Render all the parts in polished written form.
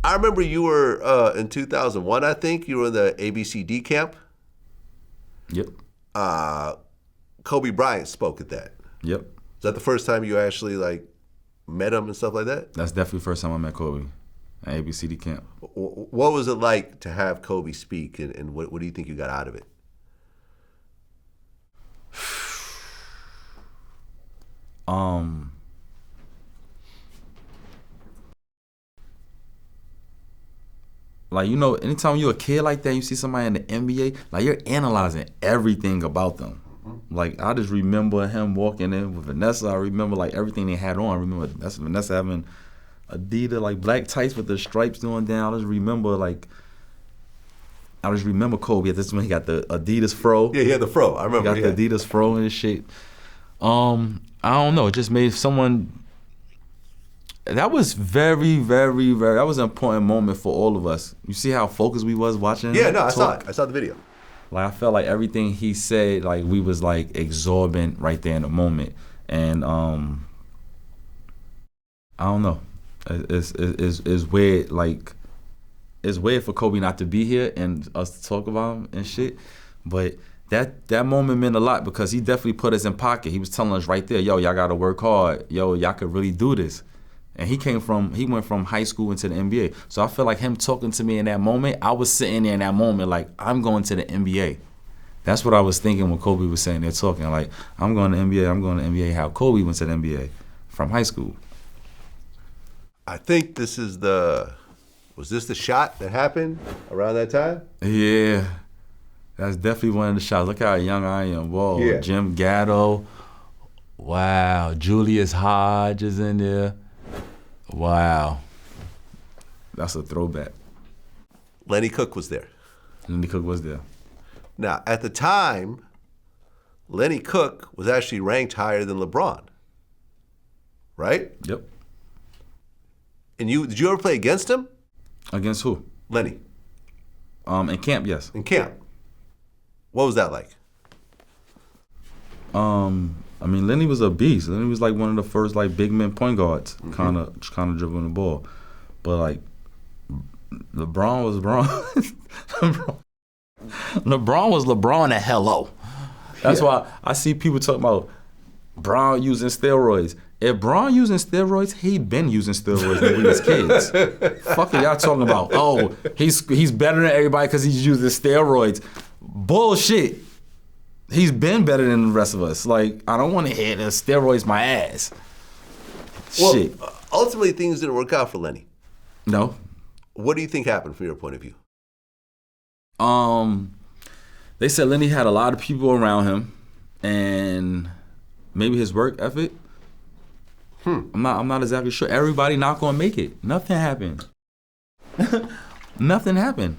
I remember you were in 2001, I think. You were in the ABCD camp. Yep. Kobe Bryant spoke at that. Yep. Is that the first time you actually met him and stuff like that? That's definitely the first time I met Kobe at ABCD camp. What was it like to have Kobe speak, and what do you think you got out of it? Anytime you're a kid like that, you see somebody in the NBA, you're analyzing everything about them. I just remember him walking in with Vanessa. I remember everything they had on. I remember Vanessa having Adidas black tights with the stripes going down. I just remember Kobe at this time. He got the Adidas fro. Yeah, he had the fro. I remember. He got the Adidas fro and shit. I don't know. It just made someone. That was very, very, very. That was an important moment for all of us. You see how focused we was watching. Yeah, no, I saw it. I saw the video. I felt like everything he said, we was exorbitant right there in the moment, and I don't know. It's weird. It's weird for Kobe not to be here and us to talk about him and shit, but that moment meant a lot because he definitely put us in pocket. He was telling us right there, yo, y'all gotta work hard. Yo, y'all could really do this. And he went from high school into the NBA. So I feel like him talking to me in that moment, I was sitting there in that moment I'm going to the NBA. That's what I was thinking when Kobe was saying they're talking. I'm going to the NBA, I'm going to the NBA. How Kobe went to the NBA from high school. I think was this the shot that happened around that time? Yeah. That's definitely one of the shots. Look how young I am. Whoa, yeah. Jim Gatto. Wow, Julius Hodge is in there. Wow. That's a throwback. Lenny Cooke was there. Lenny Cooke was there. Now, at the time, Lenny Cooke was actually ranked higher than LeBron. Right? Yep. And did you ever play against him? Against who? Lenny. In camp, yes. In camp. What was that like? Lenny was a beast. Lenny was one of the first big men point guards, kind of dribbling the ball. But LeBron was LeBron. LeBron was LeBron at hello. That's why I see people talking about Bron using steroids. If Bron using steroids, he been using steroids when we was kids. Fuck are y'all talking about? Oh, he's better than everybody because he's using steroids. Bullshit. He's been better than the rest of us. I don't want to hear the steroids my ass. Well, shit. Ultimately, things didn't work out for Lenny. No. What do you think happened from your point of view? They said Lenny had a lot of people around him, and maybe his work ethic. I'm not exactly sure. Everybody not gonna make it. Nothing happened. Nothing happened.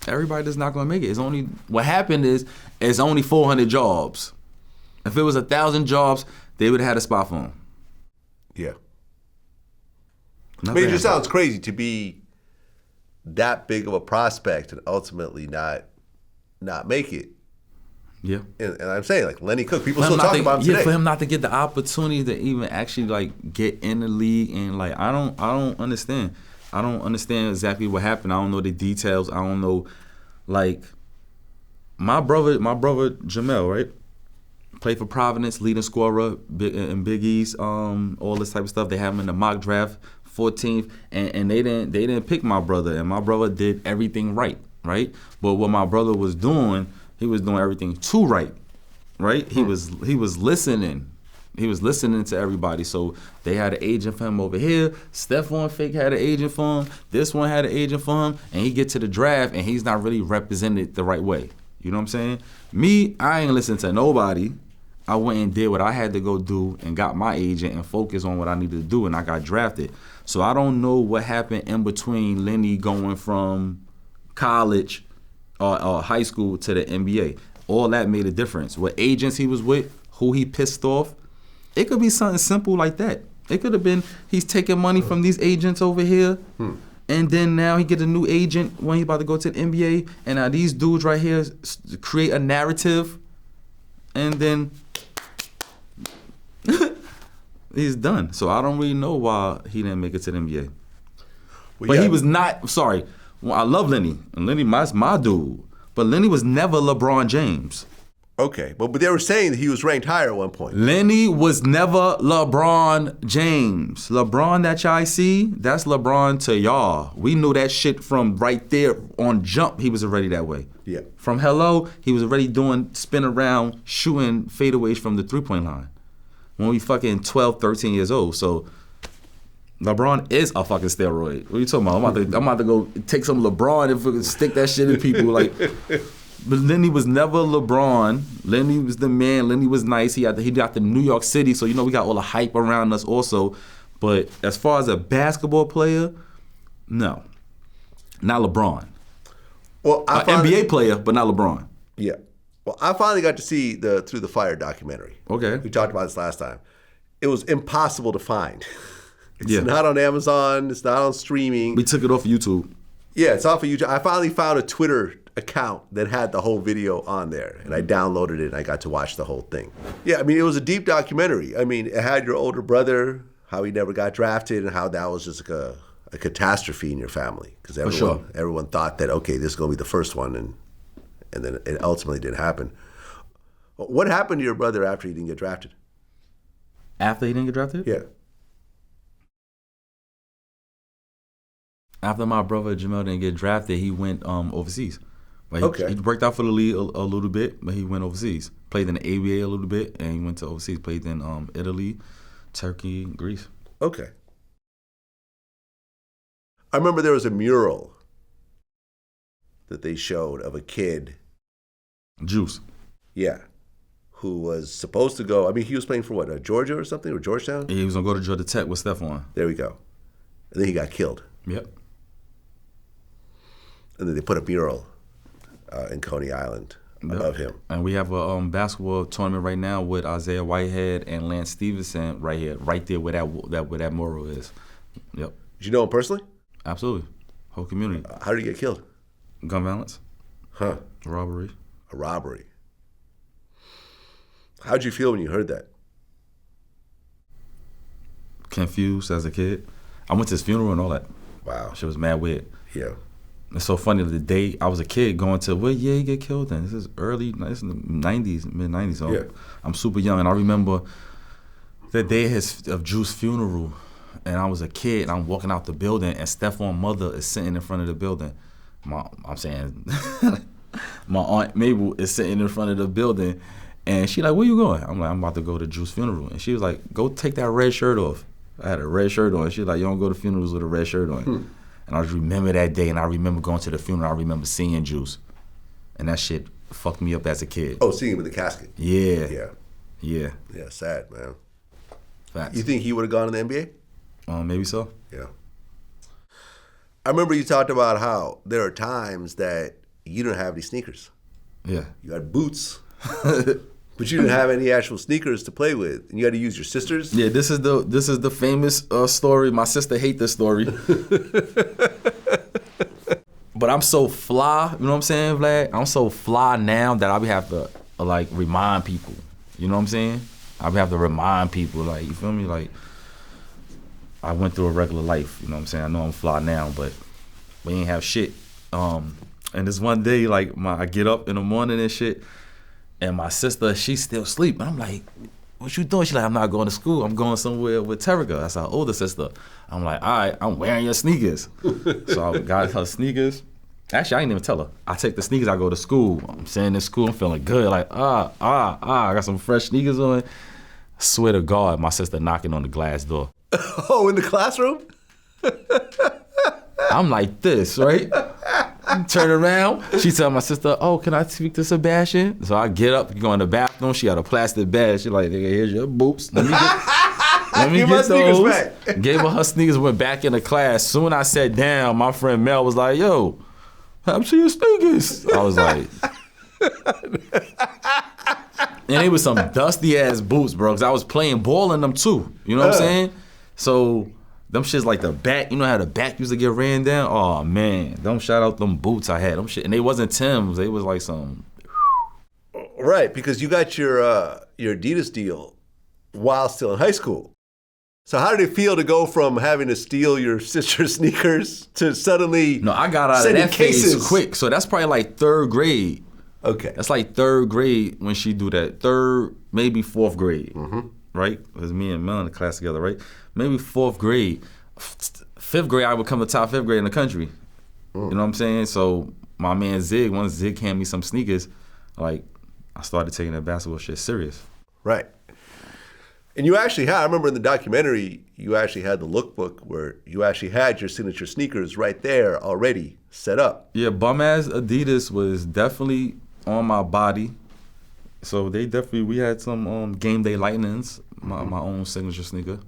Everybody that's not gonna make it. What happened is it's only 400 jobs. If it was 1,000 jobs, they would have had a spot for him. Yeah. It just sounds crazy to be that big of a prospect and ultimately not make it. Yeah. And I'm saying Lenny Cooke, people still talk about him today. Yeah, for him not to get the opportunity to even actually get in the league and I don't understand. I don't understand exactly what happened. I don't know the details. I don't know, my brother Jamel, right? Played for Providence, leading scorer in Big East, all this type of stuff. They have him in the mock draft, 14th, and they didn't pick my brother, and my brother did everything right? But what my brother was doing, he was doing everything too right? He was listening. He was listening to everybody. So they had an agent for him over here. Stephon Fake had an agent for him. This one had an agent for him. And he get to the draft and he's not really represented the right way. You know what I'm saying? Me, I ain't listen to nobody. I went and did what I had to go do and got my agent and focused on what I needed to do, and I got drafted. So I don't know what happened in between Lenny going from college or high school to the NBA. All that made a difference. What agents he was with, who he pissed off. It could be something simple like that. It could have been he's taking money from these agents over here, and then now he get a new agent when he's about to go to the NBA, and now these dudes right here create a narrative, and then he's done. So I don't really know why he didn't make it to the NBA. Well, But yeah. he was not, sorry, well, I love Lenny. And Lenny, my dude. But Lenny was never LeBron James. Okay, but they were saying that he was ranked higher at one point. Lenny was never LeBron James. LeBron that y'all see, that's LeBron to y'all. We knew that shit from right there on jump. He was already that way. Yeah. From hello, he was already doing spin around, shooting fadeaways from the 3-point line. When we fucking 12, 13 years old. So LeBron is a fucking steroid. What are you talking about? I'm about to go take some LeBron and fucking stick that shit in people. Like, but Lenny was never LeBron. Lenny was the man. Lenny was nice. He got the New York City, so we got all the hype around us also. But as far as a basketball player, no, not LeBron. Well, NBA player, but not LeBron. Yeah. Well, I finally got to see the Through the Fire documentary. Okay. We talked about this last time. It was impossible to find. It's Yeah. not on Amazon. It's not on streaming. We took it off YouTube. Yeah, it's off of YouTube. I finally found a Twitter account that had the whole video on there, and I downloaded it, and I got to watch the whole thing. Yeah, I mean, it was a deep documentary. I mean, it had your older brother, how he never got drafted, and how that was just like a catastrophe in your family. Because everyone thought that, okay, this is going to be the first one, and then it ultimately didn't happen. What happened to your brother after he didn't get drafted? After he didn't get drafted? Yeah. After my brother Jamel didn't get drafted, he went overseas. Like, Okay. He worked out for the league a little bit, but he went overseas. Played in the ABA a little bit, and he went to overseas. Played in Italy, Turkey, Greece. Okay. I remember there was a mural that they showed of a kid. Juice. Yeah. Who was supposed to go, I mean, he was playing for what, Georgia or something, or Georgetown? He was going to go to Georgia Tech with Stephon. There we go. And then he got killed. Yep. And then they put a mural in Coney Island of him. And we have a basketball tournament right now with Isaiah Whitehead and Lance Stevenson right here, right there where that mural is. Yep. Did you know him personally? Absolutely. Whole community. How did he get killed? Gun violence. Huh. Robbery. A robbery. How'd you feel when you heard that? Confused as a kid. I went to his funeral and all that. Wow. Shit was mad weird. Yeah. It's so funny. The day I was a kid going to, what year he get killed in? This is this is the 90s, mid-90s. So Yeah. I'm super young. And I remember the day of Juice's funeral, and I was a kid, and I'm walking out the building, and Stephon's mother is sitting in front of the building. My Aunt Mabel is sitting in front of the building, and she like, where you going? I'm like, I'm about to go to Juice's funeral. And she was like, go take that red shirt off. I had a red shirt on. She was like, you don't go to funerals with a red shirt on. And I just remember that day, and I remember going to the funeral. I remember seeing Juice. And that shit fucked me up as a kid. Oh, seeing him in the casket. Yeah. Yeah. Yeah. Yeah, sad, man. Facts. You think he would have gone in the NBA? Maybe so. Yeah. I remember you talked about how there are times that you don't have any sneakers. Yeah. You had boots, but you didn't have any actual sneakers to play with, and you had to use your sister's. Yeah, this is the famous story. My sister hate this story. But I'm so fly, you know what I'm saying, Vlad? I'm so fly now that I be have to like remind people. You know what I'm saying? I be have to remind people, like, you feel me? Like, I went through a regular life, you know what I'm saying? I know I'm fly now, but we ain't have shit. And this one day, like, I get up in the morning and shit, and my sister, she's still asleep. And I'm like, what you doing? She's like, I'm not going to school. I'm going somewhere with Terica. That's our older sister. I'm like, all right, I'm wearing your sneakers. So I got her sneakers. Actually, I didn't even tell her. I take the sneakers, I go to school. I'm sitting in school, I'm feeling good. Like, I got some fresh sneakers on. Swear to God, my sister knocking on the glass door. Oh, in the classroom? I'm like this, right? Turn around. She tell my sister, oh, can I speak to Sebastian? So I get up, go in the bathroom. She got a plastic bag. She like, nigga, here's your boots. Let me Give my get sneakers those. back. Gave her sneakers, went back into class. Soon I sat down, my friend Mel was like, yo, I'm seeing your sneakers. I was like, and it was some dusty ass boots, bro, because I was playing ball in them too. You know what I'm saying? So them shits like the back, you know how the back used to get ran down? Oh man, them shout out them boots I had. Them shit, and they wasn't Tim's, they was like some. Right, because you got your Adidas deal while still in high school. So how did it feel to go from having to steal your sister's sneakers to suddenly No, I got out of sending that cases? phase quick. So that's probably like 3rd grade. Okay. That's like 3rd grade when she do that. 3rd, maybe 4th grade, right? It was me and Mel in the class together, right? Maybe 4th grade. 5th grade, I would come to top 5th grade in the country. You know what I'm saying? So my man Zig, once Zig handed me some sneakers, like I started taking that basketball shit serious. Right. And you actually had, I remember in the documentary, you actually had the lookbook where you actually had your signature sneakers right there already set up. Yeah, bum ass Adidas was definitely on my body. So we had some game day lightnings, my own signature sneaker.